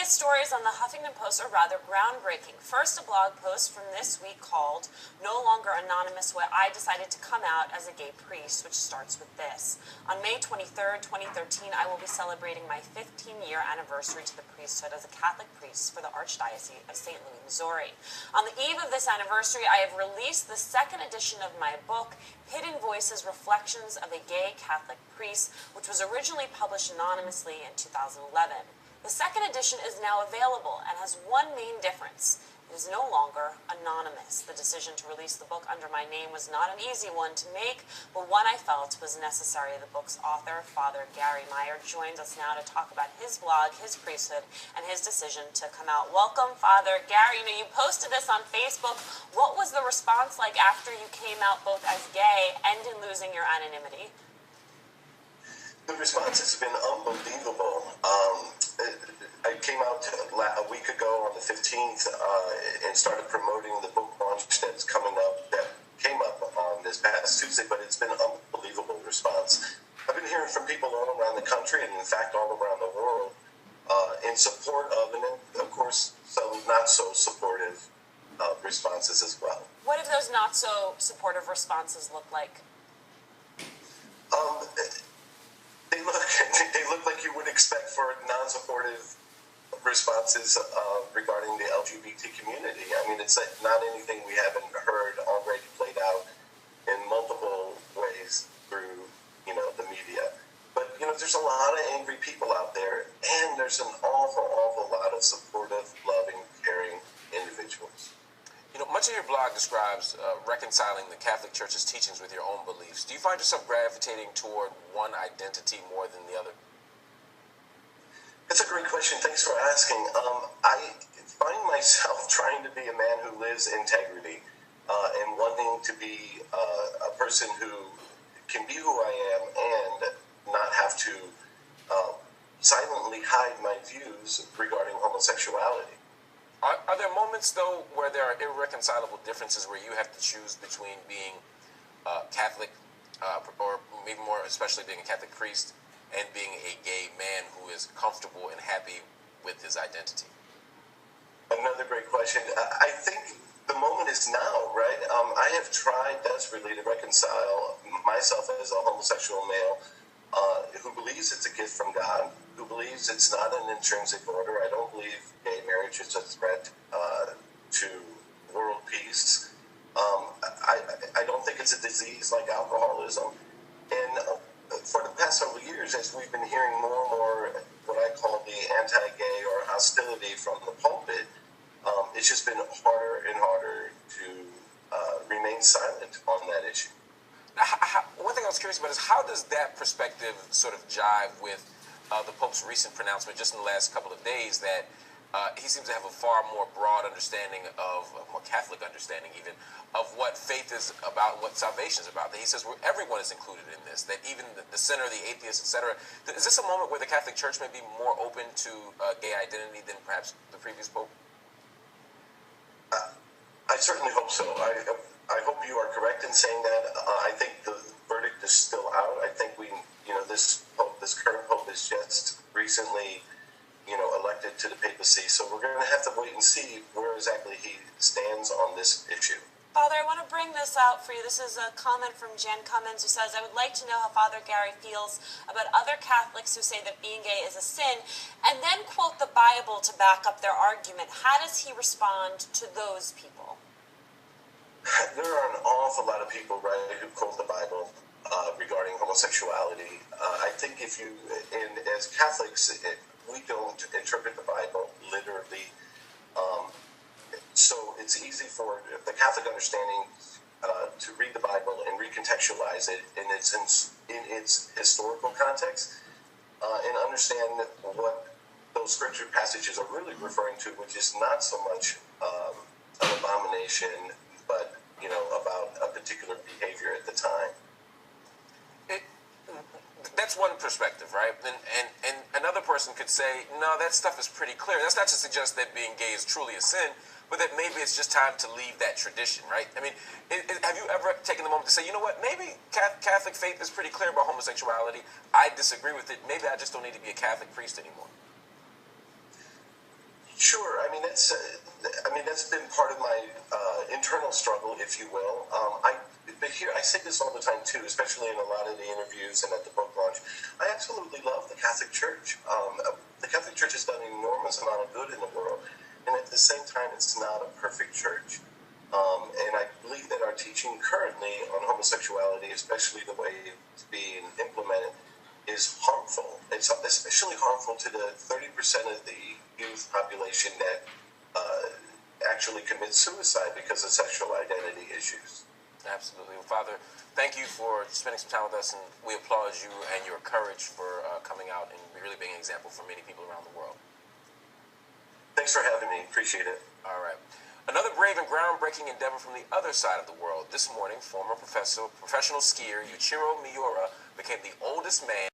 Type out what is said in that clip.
Today's stories on the Huffington Post are rather groundbreaking. First, a blog post from this week called "No Longer Anonymous: Why I Decided to Come Out as a Gay Priest," which starts with this. On May 23rd, 2013, I will be celebrating my 15-year anniversary to the priesthood as a Catholic priest for the Archdiocese of St. Louis, Missouri. On the eve of this anniversary, I have released the second edition of my book, Hidden Voices: Reflections of a Gay Catholic Priest, which was originally published anonymously in 2011. The second edition is now available and has one main difference. It is no longer anonymous. The decision to release the book under my name was not an easy one to make, but one I felt was necessary. The book's author, Father Gary Meyer, joins us now to talk about his blog, his priesthood, and his decision to come out. Welcome, Father Gary. You posted this on Facebook. What was the response like after you came out both as gay and in losing your anonymity? The response has been unbelievable. I came out a week ago on the 15th and started promoting the book launch that's coming up, that came up on this past Tuesday, but it's been an unbelievable response. I've been hearing from people all around the country and, in fact, all around the world in support of, and then, of course, some not so supportive responses as well. What do those not so supportive responses look like? They look like you would expect for non-supportive responses regarding the LGBT community. I mean, it's not anything we haven't heard already played out in multiple ways through, the media. But, there's a lot of angry people out there, and there's an awful lot of supportive, loving, caring individuals. Much of your blog describes reconciling the Catholic Church's teachings with your own beliefs. Do you find yourself gravitating toward one identity more than the other? That's a great question. Thanks for asking. I find myself trying to be a man who lives integrity and wanting to be a person who can be who I am and not have to silently hide my views regarding homosexuality. Are there moments, though, where there are irreconcilable differences where you have to choose between being Catholic, or maybe more especially being a Catholic priest, and being a gay man who is comfortable and happy with his identity? Another great question. I think the moment is now, right? I have tried desperately to reconcile myself as a homosexual male who believes it's a gift from God, who believes it's not an intrinsic order. I don't believe gay marriage is a threat to world peace. I don't think it's a disease like alcoholism. And for the past several years, as we've been hearing more and more what I call the anti-gay or hostility from the pulpit, it's just been harder and harder to remain silent on that issue. One thing I was curious about is, how does that perspective sort of jive with the Pope's recent pronouncement just in the last couple of days that he seems to have a far more broad understanding of, a more Catholic understanding even, of what faith is about, what salvation is about. That he says everyone is included in this, that even the sinner, the atheist, etc. Is this a moment where the Catholic Church may be more open to gay identity than perhaps the previous Pope? I certainly hope so. I hope you are correct in saying that. I think the verdict is still out. I think this Pope, this current Pope, is just recently, elected to the papacy. So we're going to have to wait and see where exactly he stands on this issue. Father, I want to bring this out for you. This is a comment from Jan Cummins, who says, I would like to know how Father Gary feels about other Catholics who say that being gay is a sin, and then quote the Bible to back up their argument. How does he respond to those people? There are an awful lot of people, right, who quote the Bible regarding homosexuality. I think as Catholics, we don't interpret the Bible literally. So it's easy for the Catholic understanding to read the Bible and recontextualize it in its historical context and understand what those scripture passages are really referring to, which is not so much an abomination, but about a particular behavior at the time. That's one perspective, right? And another person could say, no, that stuff is pretty clear. That's not to suggest that being gay is truly a sin, but that maybe it's just time to leave that tradition, right? I mean, have you ever taken the moment to say, you know what, maybe Catholic faith is pretty clear about homosexuality. I disagree with it. Maybe I just don't need to be a Catholic priest anymore. Sure. I mean that's been part of my internal struggle, if you will. But here I say this all the time too, especially in a lot of the interviews and at the book launch. I absolutely love the Catholic Church. The Catholic Church has done an enormous amount of good in the world, and at the same time, it's not a perfect church. And I believe that our teaching currently on homosexuality, especially the way it's being implemented, is harmful. It's especially harmful to the 30% of the youth population that actually commits suicide because of sexual identity issues. Absolutely. Well, Father, thank you for spending some time with us, and we applaud you and your courage for coming out and really being an example for many people around the world. Thanks for having me. Appreciate it. All right. Another brave and groundbreaking endeavor from the other side of the world. This morning, former professional skier Yuichiro Miura became the oldest man